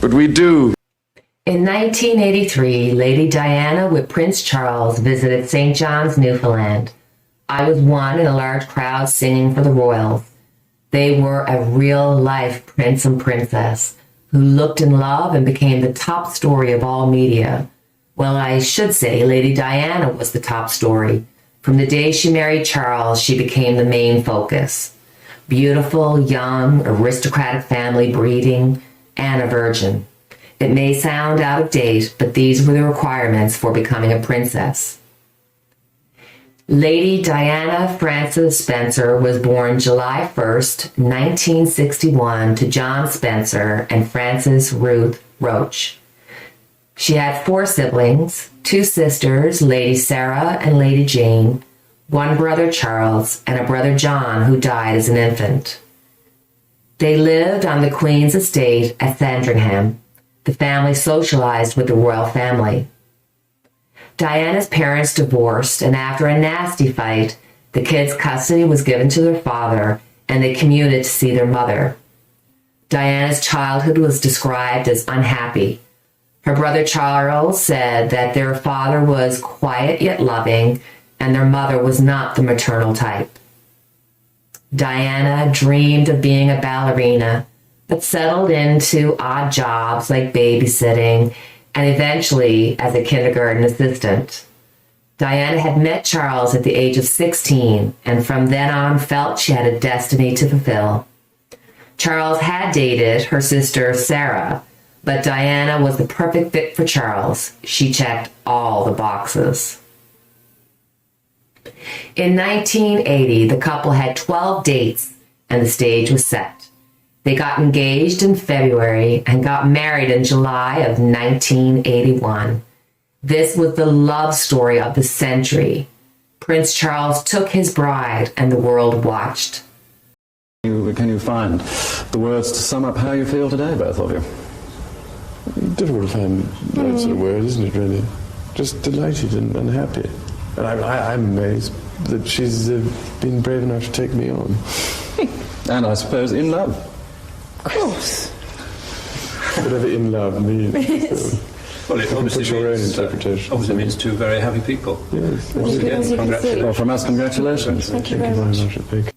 but we do. In 1983, Lady Diana with Prince Charles visited St. John's, Newfoundland. I was one in a large crowd singing for the royals. They were a real-life prince and princess who looked in love and became the top story of all media. Well, I should say Lady Diana was the top story. From the day she married Charles, she became the main focus. Beautiful, young, aristocratic family breeding, and a virgin. It may sound out of date, but these were the requirements for becoming a princess. Lady Diana Frances Spencer was born July 1st, 1961 to John Spencer and Frances Ruth Roach. She had 4 siblings, 2 sisters, Lady Sarah and Lady Jane, 1 brother Charles, and a brother John who died as an infant. They lived on the Queen's estate at Sandringham. The family socialized with the royal family. Diana's parents divorced, and after a nasty fight, the kids' custody was given to their father, and they commuted to see their mother. Diana's childhood was described as unhappy. Her brother Charles said that their father was quiet yet loving, and their mother was not the maternal type. Diana dreamed of being a ballerina, but settled into odd jobs like babysitting and eventually as a kindergarten assistant. Diana had met Charles at the age of 16 and from then on felt she had a destiny to fulfill. Charles had dated her sister Sarah, but Diana was the perfect fit for Charles. She checked all the boxes. In 1980, the couple had 12 dates and the stage was set. They got engaged in February and got married in July of 1981. This was the love story of the century. Prince Charles took his bride and the world watched. Can you find the words to sum up how you feel today, both of you? Difficult to find that sort of word, isn't it, really? Just delighted and happy. And I'm amazed that she's been brave enough to take me on. And I suppose in love. Of course. Whatever in love means. Well, it obviously put your own means, interpretation. obviously means 2 very happy people. Yes. Once again, congratulations. Well, from us, congratulations. Thank you very much.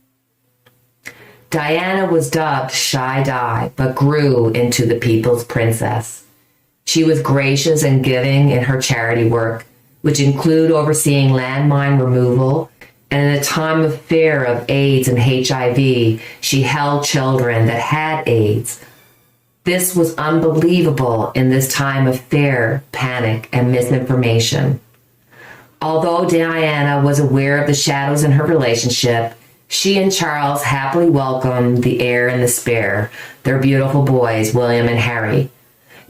Diana was dubbed Shy Di, but grew into the people's princess. She was gracious and giving in her charity work, which include overseeing landmine removal, and in a time of fear of AIDS and HIV, she held children that had AIDS. This was unbelievable in this time of fear, panic, and misinformation. Although Diana was aware of the shadows in her relationship, she and Charles happily welcomed the heir and the spare, their beautiful boys, William and Harry.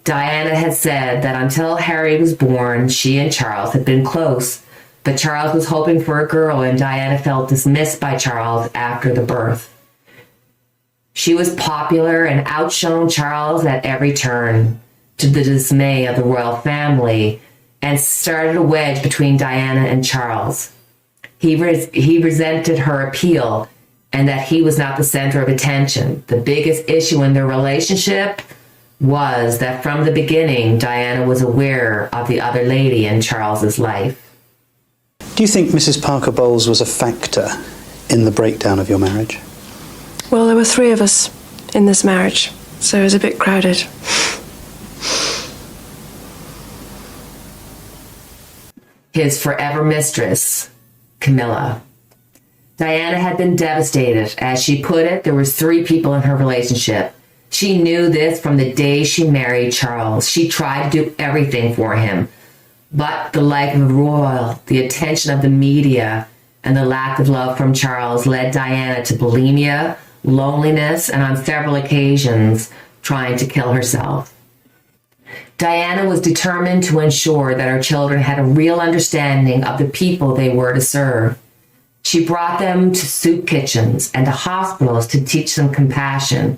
Diana had said that until Harry was born, she and Charles had been close, but Charles was hoping for a girl and Diana felt dismissed by Charles after the birth. She was popular and outshone Charles at every turn, to the dismay of the royal family, and started a wedge between Diana and Charles. He resented her appeal and that he was not the center of attention. The biggest issue in their relationship was that from the beginning, Diana was aware of the other lady in Charles's life. Do you think Mrs. Parker Bowles was a factor in the breakdown of your marriage? Well, there were 3 of us in this marriage, so it was a bit crowded. His forever mistress, Camilla. Diana had been devastated. As she put it, there was 3 people in her relationship. She knew this from the day she married Charles. She tried to do everything for him. But the life of the royal, the attention of the media, and the lack of love from Charles led Diana to bulimia, loneliness, and on several occasions, trying to kill herself. Diana was determined to ensure that her children had a real understanding of the people they were to serve. She brought them to soup kitchens and to hospitals to teach them compassion,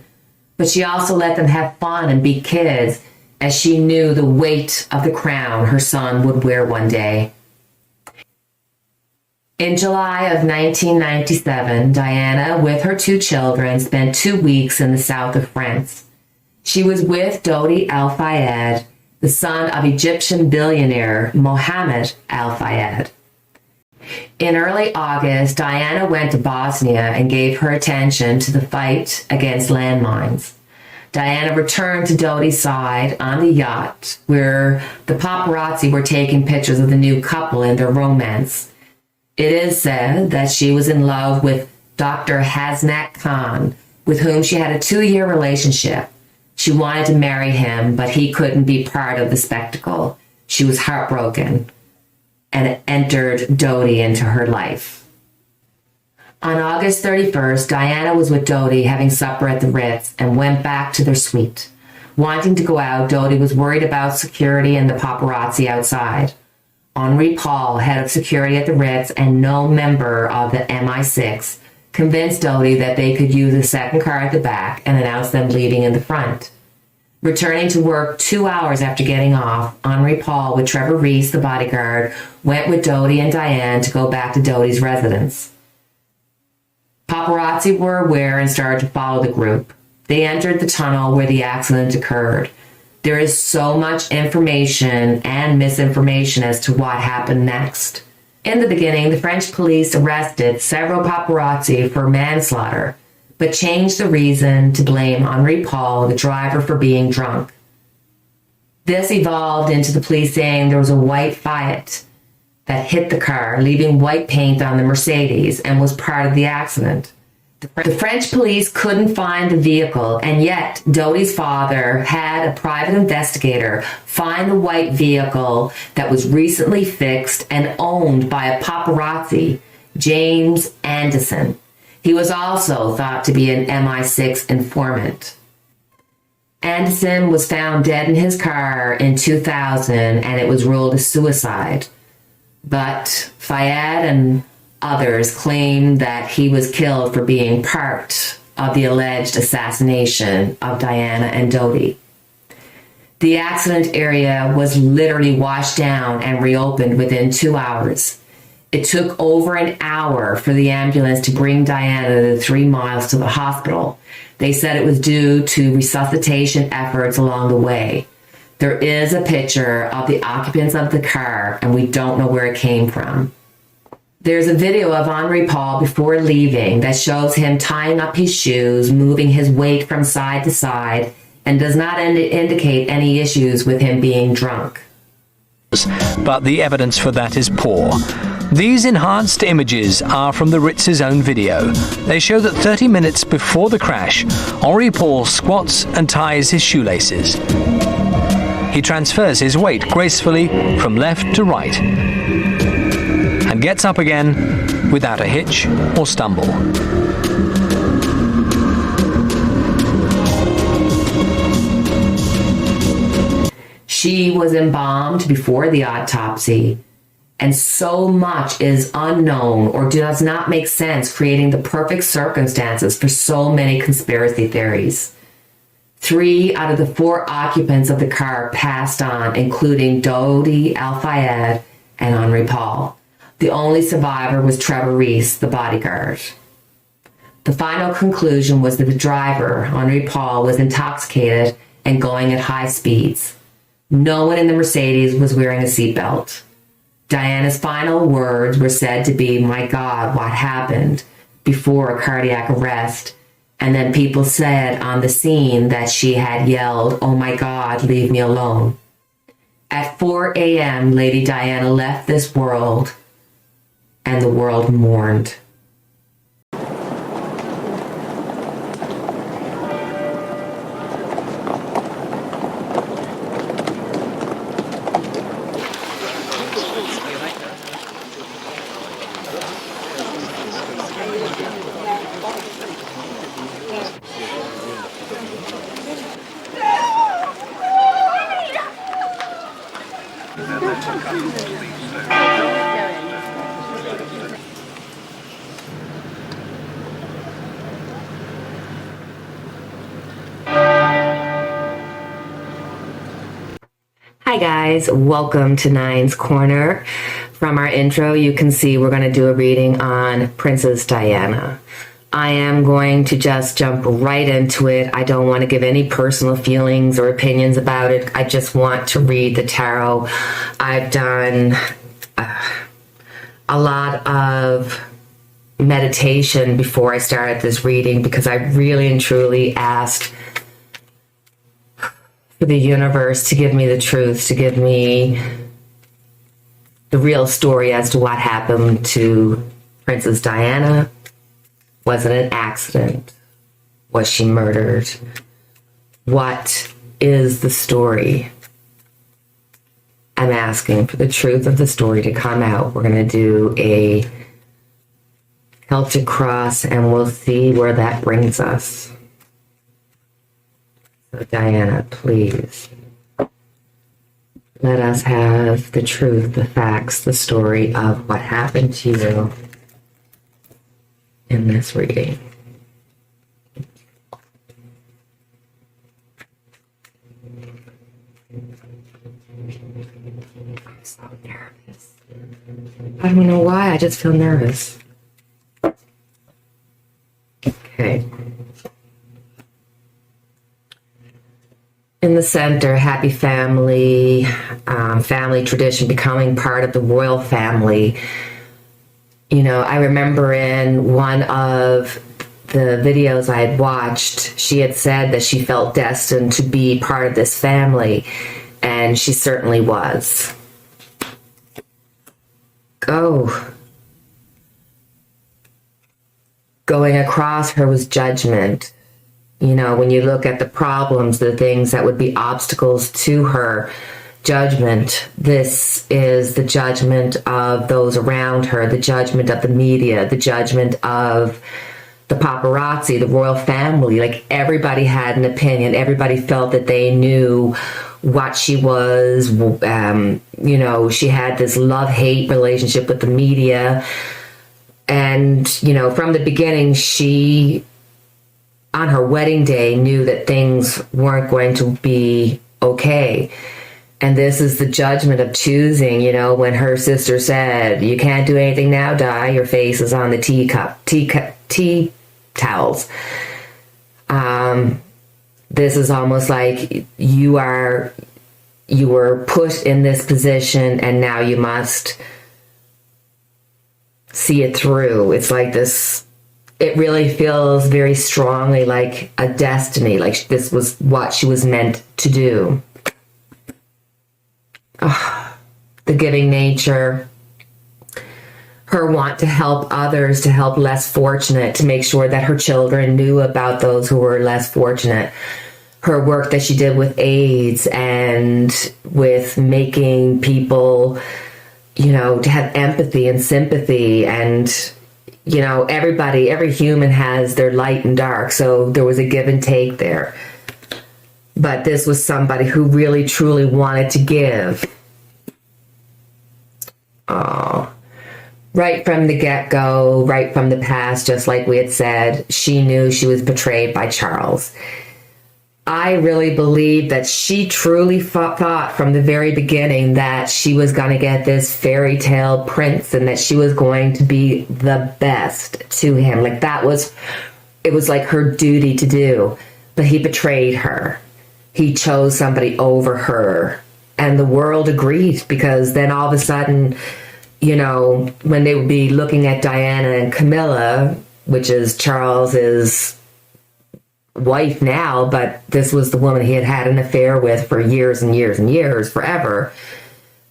but she also let them have fun and be kids, as she knew the weight of the crown her son would wear one day. In July of 1997, Diana, with her 2 children, spent 2 weeks in the south of France. She was with Dodi Al-Fayed, the son of Egyptian billionaire Mohammed Al-Fayed. In early August, Diana went to Bosnia and gave her attention to the fight against landmines. Diana returned to Dodi's side on the yacht where the paparazzi were taking pictures of the new couple and their romance. It is said that she was in love with Dr. Hasnat Khan, with whom she had a 2-year relationship. She wanted to marry him, but he couldn't be part of the spectacle. She was heartbroken and entered Dodi into her life. On August 31st, Diana was with Dodi having supper at the Ritz and went back to their suite. Wanting to go out, Dodi was worried about security and the paparazzi outside. Henri Paul, head of security at the Ritz and no member of the MI6, convinced Dodi that they could use a second car at the back and announced them leaving in the front. Returning to work 2 hours after getting off, Henri Paul, with Trevor Reese, the bodyguard, went with Dodi and Diane to go back to Dodi's residence. Paparazzi were aware and started to follow the group. They entered the tunnel where the accident occurred. There is so much information and misinformation as to what happened next. In the beginning, the French police arrested several paparazzi for manslaughter, but changed the reason to blame Henri Paul, the driver, for being drunk. This evolved into the police saying there was a white Fiat that hit the car, leaving white paint on the Mercedes, and was part of the accident. The French police couldn't find the vehicle, and yet Dodi's father had a private investigator find the white vehicle that was recently fixed and owned by a paparazzi, James Anderson. He was also thought to be an MI6 informant. Anderson was found dead in his car in 2000, and it was ruled a suicide. But Fayed and others claim that he was killed for being part of the alleged assassination of Diana and Dodi. The accident area was literally washed down and reopened within 2 hours. It took over an hour for the ambulance to bring Diana the 3 miles to the hospital. They said it was due to resuscitation efforts along the way. There is a picture of the occupants of the car, and we don't know where it came from. There's a video of Henri Paul before leaving that shows him tying up his shoes, moving his weight from side to side, and does not indicate any issues with him being drunk. But the evidence for that is poor. These enhanced images are from the Ritz's own video. They show that 30 minutes before the crash, Henri Paul squats and ties his shoelaces. He transfers his weight gracefully from left to right and gets up again without a hitch or stumble. She was embalmed before the autopsy, and so much is unknown or does not make sense, creating the perfect circumstances for so many conspiracy theories. 3 out of the 4 occupants of the car passed on, including Dodi Al-Fayed and Henri Paul. The only survivor was Trevor Reese, the bodyguard. The final conclusion was that the driver, Henri Paul, was intoxicated and going at high speeds. No one in the Mercedes was wearing a seatbelt. Diana's final words were said to be, "My God, what happened?" before a cardiac arrest. And then people said on the scene that she had yelled, "Oh my God, leave me alone." At 4 a.m., Lady Diana left this world, and the world mourned. Hi guys, welcome to Nine's Corner. From our intro, you can see we're going to do a reading on Princess Diana. I am going to just jump right into it. I don't want to give any personal feelings or opinions about it. I just want to read the tarot. I've done a lot of meditation before I started this reading because I really and truly asked for the universe to give me the truth, to give me the real story as to what happened to Princess Diana. Was it an accident? Was she murdered? What is the story? I'm asking for the truth of the story to come out. We're going to do a Celtic cross and we'll see where that brings us. So Diana, please. Let us have the truth, the facts, the story of what happened to you in this reading. I'm so nervous. I don't know why, I just feel nervous. Okay. In the center, happy family, family tradition, becoming part of the royal family. You know, I remember in one of the videos I had watched, she had said that she felt destined to be part of this family, and she certainly was. Going across her was judgment. You know, when you look at the problems, the things that would be obstacles to her, judgment. This is the judgment of those around her, the judgment of the media, the judgment of the paparazzi, the royal family. Like, everybody had an opinion. Everybody felt that they knew what she was. You know, she had this love-hate relationship with the media. And, you know, from the beginning, she, on her wedding day, knew that things weren't going to be okay. And this is the judgment of choosing, you know, when her sister said, you can't do anything now, Di, your face is on the tea towels. This is almost like you were put in this position and now you must see it through. It's like this, it really feels very strongly like a destiny, like this was what she was meant to do. The giving nature, her want to help others, to help less fortunate, to make sure that her children knew about those who were less fortunate. Her work that she did with AIDS and with making people, you know, to have empathy and sympathy. And, you know, every human has their light and dark. So there was a give and take there. But this was somebody who really, truly wanted to give. Oh, right from the get-go, right from the past, just like we had said, she knew she was betrayed by Charles. I really believe that she truly thought from the very beginning that she was going to get this fairy tale prince and that she was going to be the best to him. Like, it was like her duty to do. But he betrayed her. He chose somebody over her, and the world agreed, because then all of a sudden, you know, when they would be looking at Diana and Camilla, which is Charles's wife now, but this was the woman he had had an affair with for years and years and years, forever.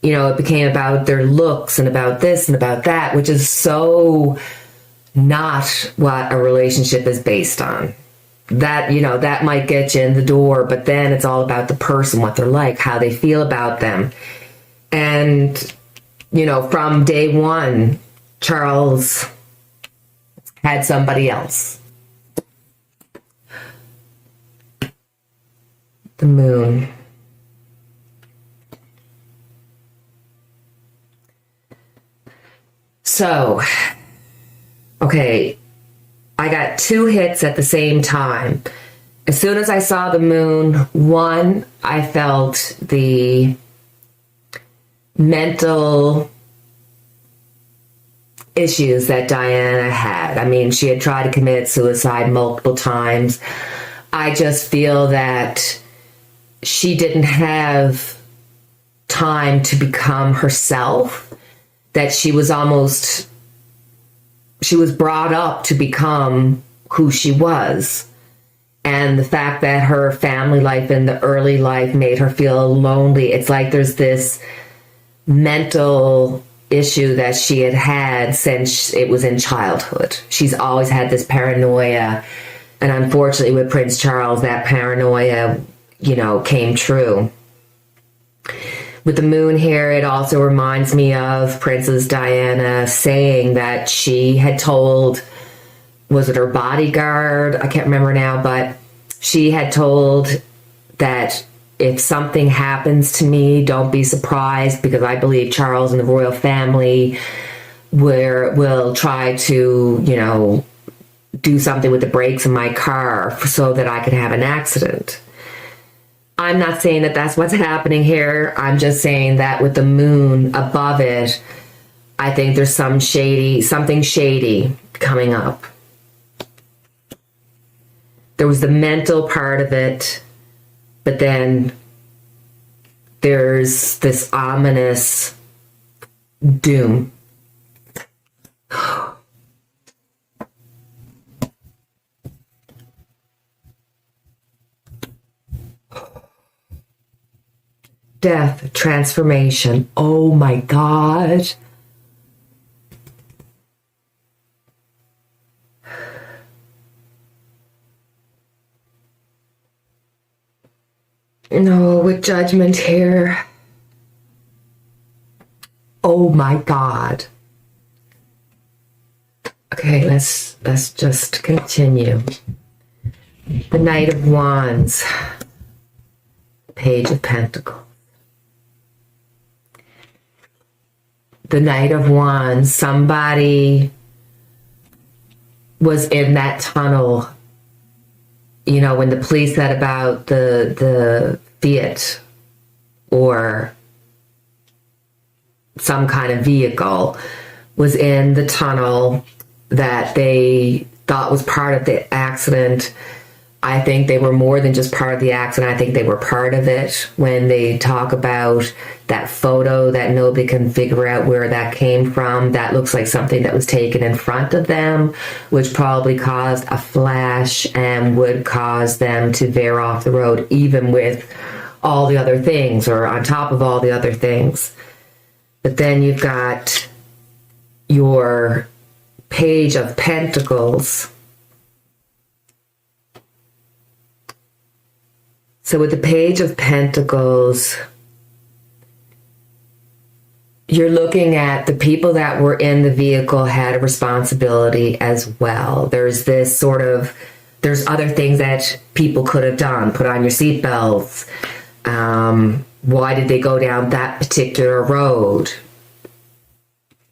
You know, it became about their looks and about this and about that, which is so not what a relationship is based on. That, you know, that might get you in the door, but then it's all about the person, what they're like, how they feel about them. And, you know, from day one, Charles had somebody else. The moon. So, okay, I got two hits at the same time. As soon as I saw the moon, one, I felt the mental issues that Diana had. I mean, she had tried to commit suicide multiple times. I just feel that she didn't have time to become herself, that she was brought up to become who she was. And the fact that her family life in the early life made her feel lonely. It's like there's this mental issue that she had since it was in childhood. She's always had this paranoia. And unfortunately with Prince Charles, that paranoia, came true. With the moon here, it also reminds me of Princess Diana saying that she had told, was it her bodyguard? I can't remember now, but she had told that if something happens to me, don't be surprised, because I believe Charles and the royal family will try to, do something with the brakes in my car so that I could have an accident. I'm not saying that that's what's happening here. I'm just saying that with the moon above it, I think there's something shady coming up. There was the mental part of it, but then there's this ominous doom. Death, transformation. Oh my God. No, with judgment here. Oh my God. Okay, let's just continue. The Knight of Wands. Page of Pentacles. The Knight of Wands, somebody was in that tunnel, when the police said about the Fiat or some kind of vehicle was in the tunnel that they thought was part of the accident. I think they were more than just part of the accident. I think they were part of it. When they talk about that photo that nobody can figure out where that came from, that looks like something that was taken in front of them, which probably caused a flash and would cause them to veer off the road, even with all the other things, or on top of all the other things. But then you've got your Page of Pentacles. So with the Page of Pentacles, you're looking at the people that were in the vehicle had a responsibility as well. There's this there's other things that people could have done. Put on your seatbelts. Why did they go down that particular road?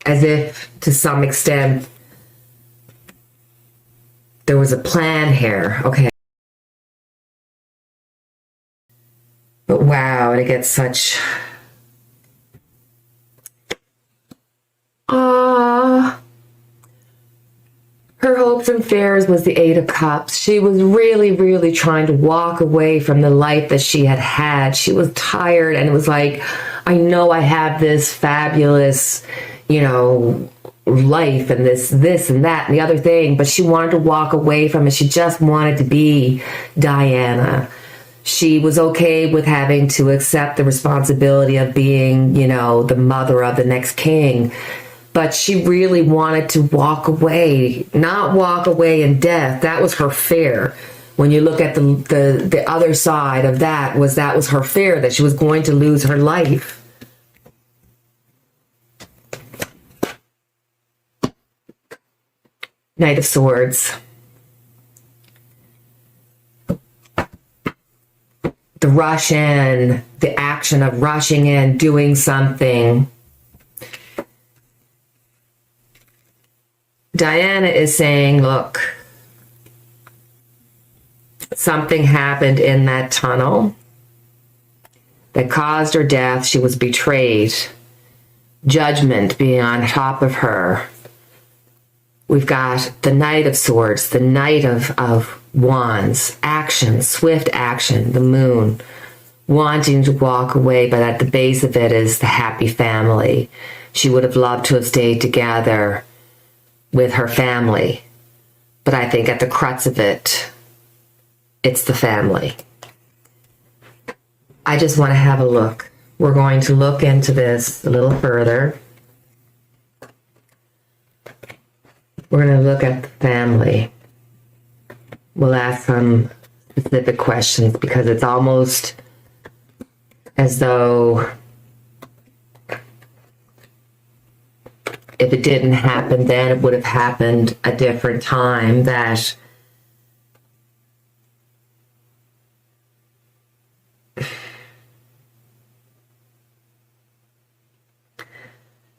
As if, to some extent, there was a plan here. Okay. But wow, to get such... Her hopes and fears was the Eight of Cups. She was really, really trying to walk away from the life that she had had. She was tired, and it was like, I know I have this fabulous, life and this and that and the other thing, but she wanted to walk away from it. She just wanted to be Diana. She was okay with having to accept the responsibility of being, the mother of the next king. But she really wanted to walk away, not walk away in death. That was her fear. When you look at the other side of that was her fear, that she was going to lose her life. Knight of Swords. The rush in, the action of rushing in, doing something. Diana is saying, look, something happened in that tunnel that caused her death. She was betrayed. Judgment being on top of her. We've got the Knight of Swords, the Knight of Wands, action, swift action, the Moon, wanting to walk away, but at the base of it is the happy family. She would have loved to have stayed together with her family. But I think at the crux of it, it's the family. I just want to have a look. We're going to look into this a little further. We're going to look at the family. We'll ask some specific questions because it's almost as though if it didn't happen then, it would have happened a different time. That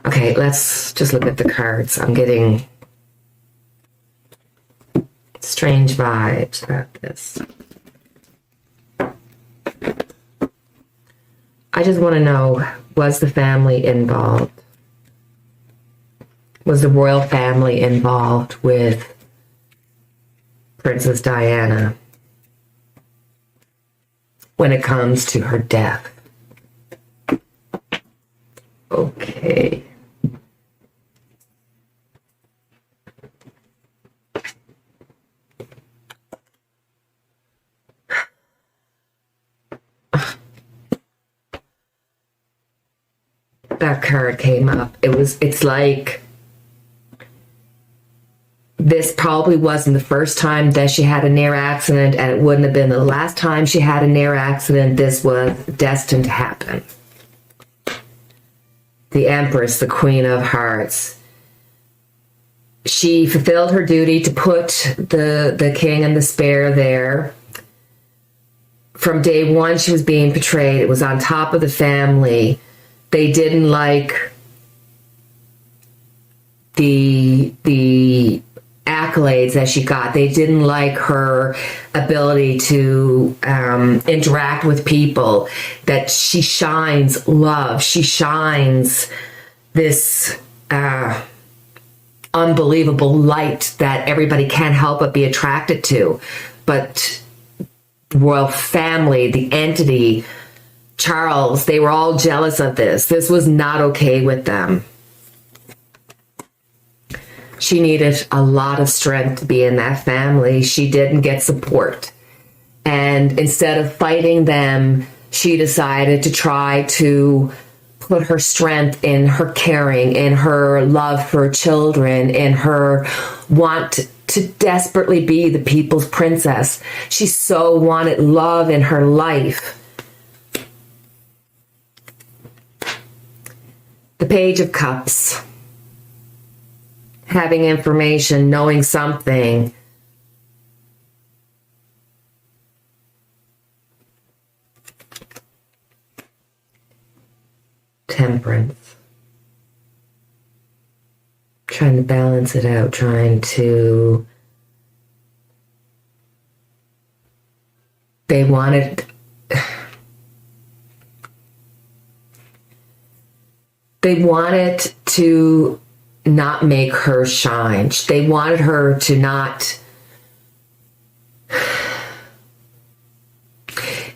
okay, let's just look at the cards. I'm getting strange vibes about this. I just want to know, was the family involved? Was the royal family involved with Princess Diana when it comes to her death? Okay. That card came up. It's like this probably wasn't the first time that she had a near accident, and it wouldn't have been the last time she had a near accident. This was destined to happen. The Empress, the Queen of Hearts. She fulfilled her duty to put the king and the spare there. From day one, she was being portrayed. It was on top of the family. They didn't like the accolades that she got. They didn't like her ability to interact with people, that she shines love. She shines this unbelievable light that everybody can't help but be attracted to. But the royal family, the entity, Charles, they were all jealous of this. This was not okay with them. She needed a lot of strength to be in that family. She didn't get support. And instead of fighting them, she decided to try to put her strength in her caring, in her love for children, in her want to desperately be the people's princess. She so wanted love in her life. The Page of Cups. Having information, knowing something. Temperance. Trying to balance it out, trying to... They wanted... They wanted to not make her shine. They wanted her to not...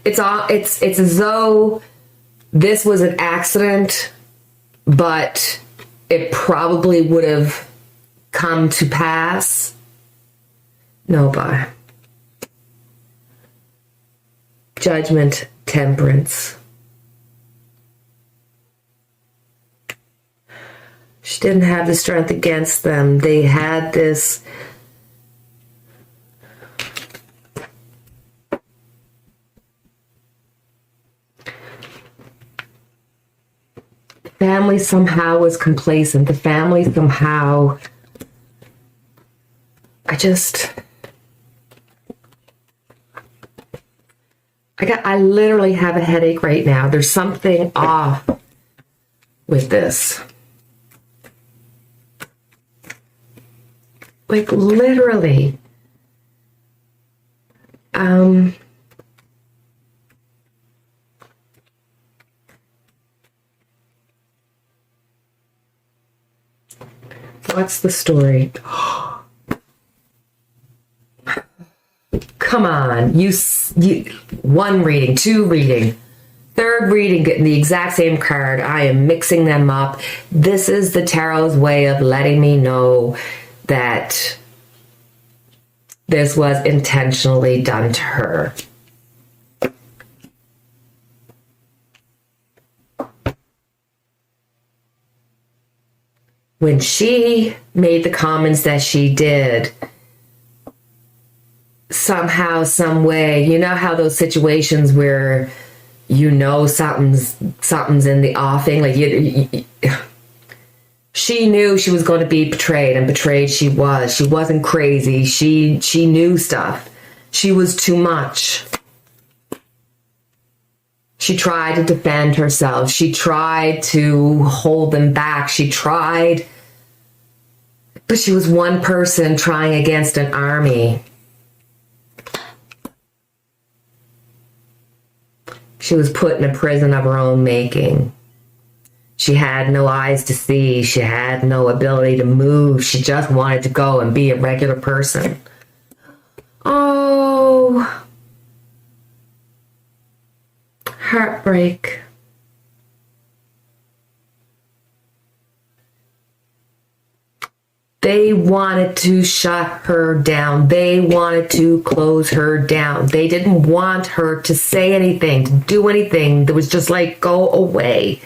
It's as though this was an accident, but it probably would have come to pass. No, but Judgment, Temperance. She didn't have the strength against them. They had this... The family somehow was complacent. The family somehow... I literally have a headache right now. There's something off with this. Like, literally. What's the story? Come on. You one reading, two reading, third reading, getting the exact same card. I am mixing them up. This is the tarot's way of letting me know that this was intentionally done to her. When she made the comments that she did, somehow, some way, you know how those situations where you know something's in the offing, like she knew she was going to be betrayed, and betrayed she was. She wasn't crazy. She knew stuff. She was too much. She tried to defend herself. She tried to hold them back. She tried, but she was one person trying against an army. She was put in a prison of her own making. She had no eyes to see. She had no ability to move. She just wanted to go and be a regular person. Oh, heartbreak. They wanted to shut her down. They wanted to close her down. They didn't want her to say anything, to do anything. That was just like, go away.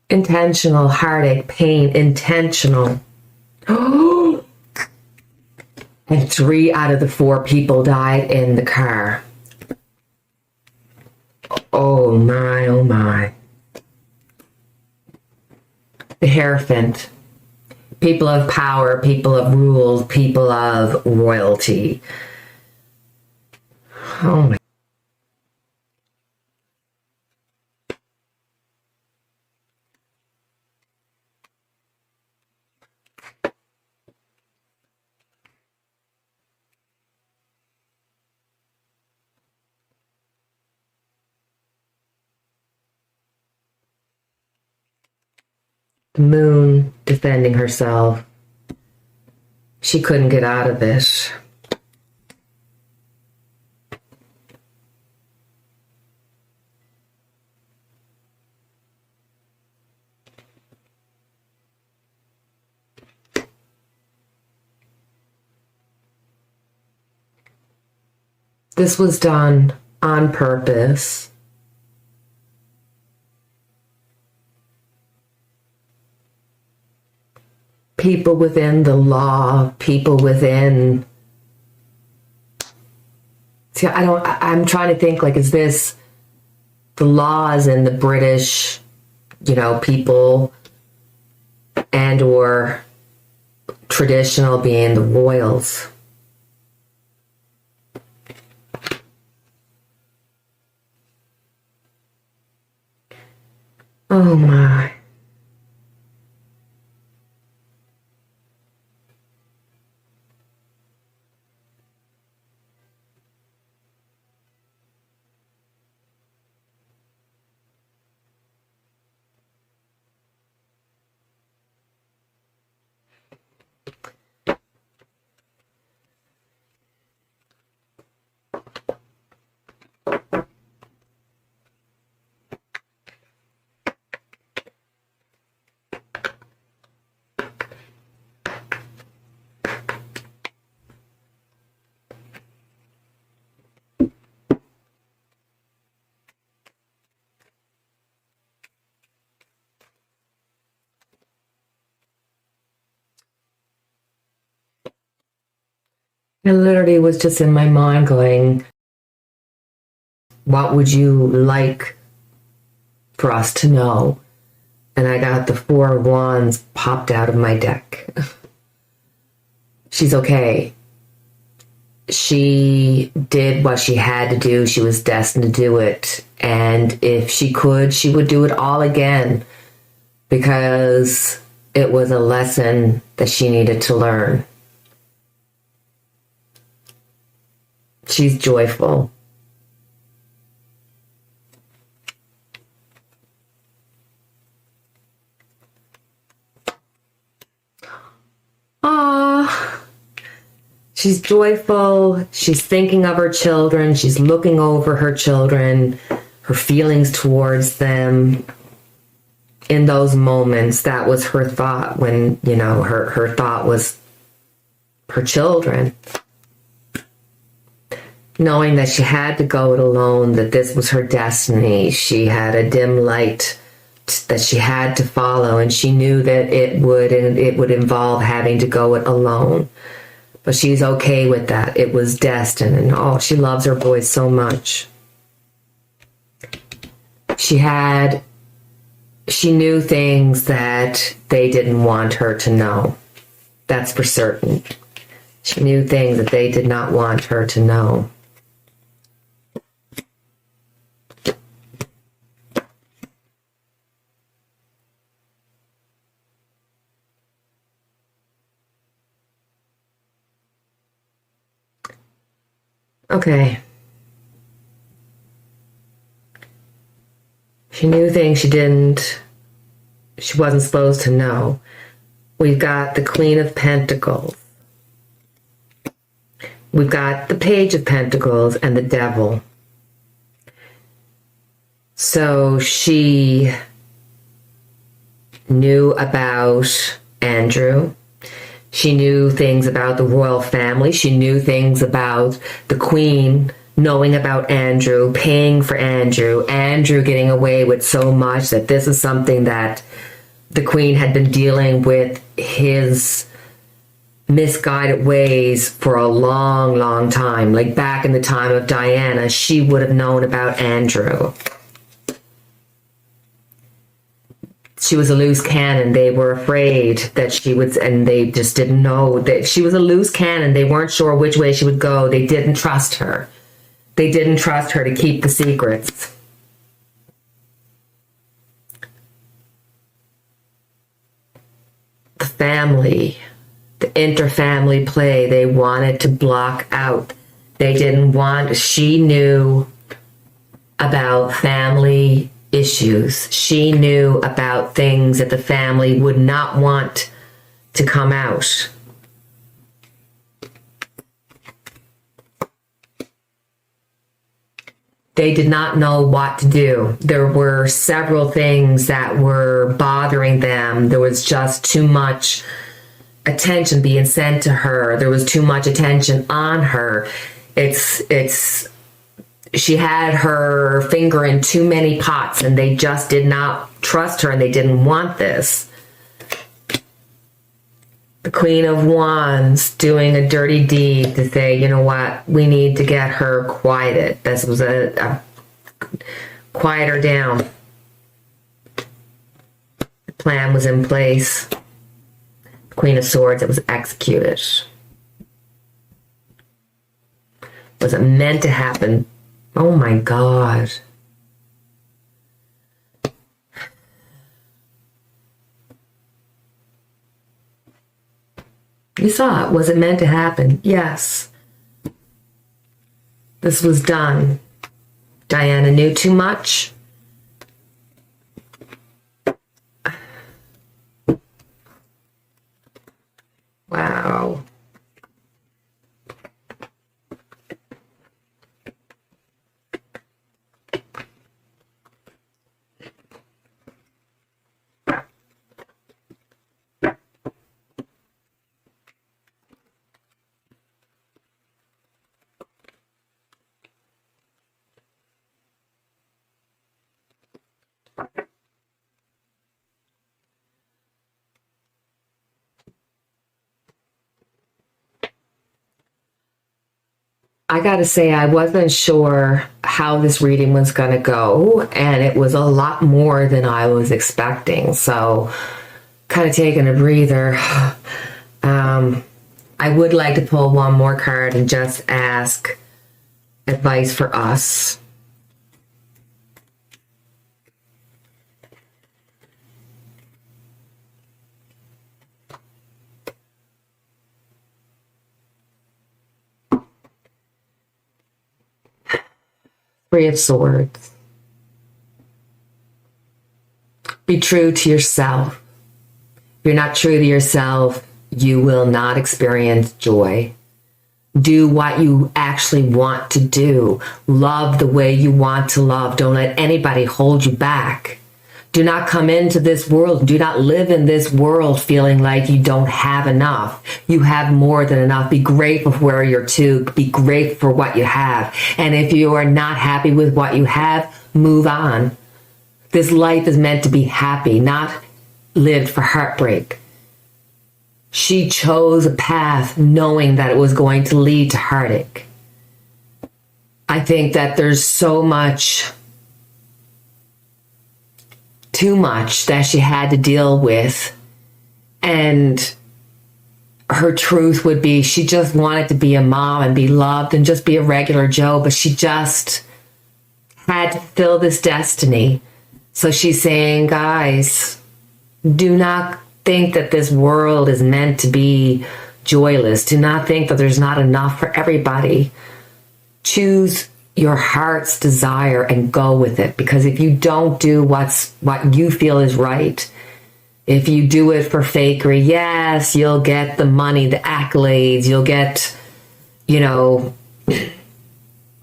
Intentional heartache, pain, intentional. And 3 out of the 4 people died in the car. Oh my, oh my. The Hierophant. People of power, people of rules, people of royalty. Oh my. The moon defending herself. She couldn't get out of it. This was done on purpose. People within the law, people within... See, I'm trying to think, like, is this the laws in the British, people, and or traditional being the royals? Oh my. I literally was just in my mind going, what would you like for us to know? And I got the 4 of Wands popped out of my deck. She's okay. She did what she had to do. She was destined to do it. And if she could, she would do it all again, because it was a lesson that she needed to learn. She's joyful. Ah, she's joyful. She's thinking of her children. She's looking over her children, her feelings towards them. In those moments, that was her thought when, her thought was her children. Knowing that she had to go it alone, that this was her destiny. She had a dim light that she had to follow, and she knew that it would involve having to go it alone. But she's okay with that. It was destined, and she loves her boys so much. She knew things that they didn't want her to know. That's for certain. She knew things that they did not want her to know. Okay. She knew things she wasn't supposed to know. We've got the Queen of Pentacles. We've got the Page of Pentacles and the Devil. So she knew about Andrew. She knew things about the royal family. She knew things about the Queen knowing about Andrew, paying for Andrew getting away with so much that this is something that the Queen had been dealing with his misguided ways for a long, long time. Like back in the time of Diana, she would have known about Andrew. She was a loose cannon. They were afraid that she would, and they just didn't know that she was a loose cannon. They weren't sure which way she would go. They didn't trust her. They didn't trust her to keep the secrets. The family, the interfamily play, they wanted to block out. They didn't want, she knew about family issues. She knew about things that the family would not want to come out. They did not know what to do. There were several things that were bothering them. There was just too much attention being sent to her. There was too much attention on her. She had her finger in too many pots, and they just did not trust her, and they didn't want this. The Queen of Wands doing a dirty deed to say, you know what, we need to get her quieted. This was a quiet her down. The plan was in place. The Queen of Swords, it was executed. Was it meant to happen? Oh my God. You saw it. Was it meant to happen? Yes. This was done. Diana knew too much. Wow. I gotta say, I wasn't sure how this reading was gonna go, and it was a lot more than I was expecting. So, kind of taking a breather. I would like to pull one more card and just ask advice for us. Three of Swords. Be true to yourself. If you're not true to yourself, you will not experience joy. Do what you actually want to do. Love the way you want to love. Don't let anybody hold you back. Do not come into this world. Do not live in this world feeling like you don't have enough. You have more than enough. Be grateful for where you're to. Be grateful for what you have. And if you are not happy with what you have, move on. This life is meant to be happy, not lived for heartbreak. She chose a path knowing that it was going to lead to heartache. I think that there's so much, too much that she had to deal with. And her truth would be she just wanted to be a mom and be loved and just be a regular Joe, but she just had to fill this destiny. So she's saying, guys, do not think that this world is meant to be joyless. Do not think that there's not enough for everybody. Choose your heart's desire and go with it. Because if you don't do what you feel is right, if you do it for fakery, yes, you'll get the money, the accolades, you'll get, you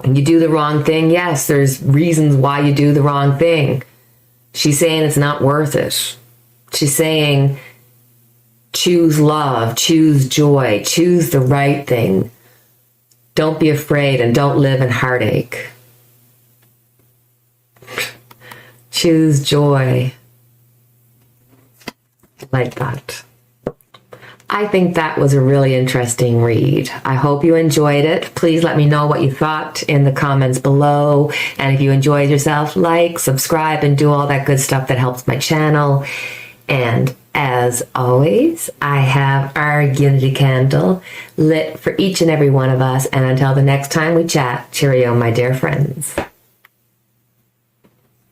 do the wrong thing. Yes, there's reasons why you do the wrong thing. She's saying it's not worth it. She's saying, choose love, choose joy, choose the right thing. Don't be afraid and don't live in heartache. Choose joy. Like that. I think that was a really interesting read. I hope you enjoyed it. Please let me know what you thought in the comments below. And if you enjoyed yourself, like, subscribe, and do all that good stuff that helps my channel. And as always, I have our unity candle lit for each and every one of us. And until the next time we chat, cheerio, my dear friends.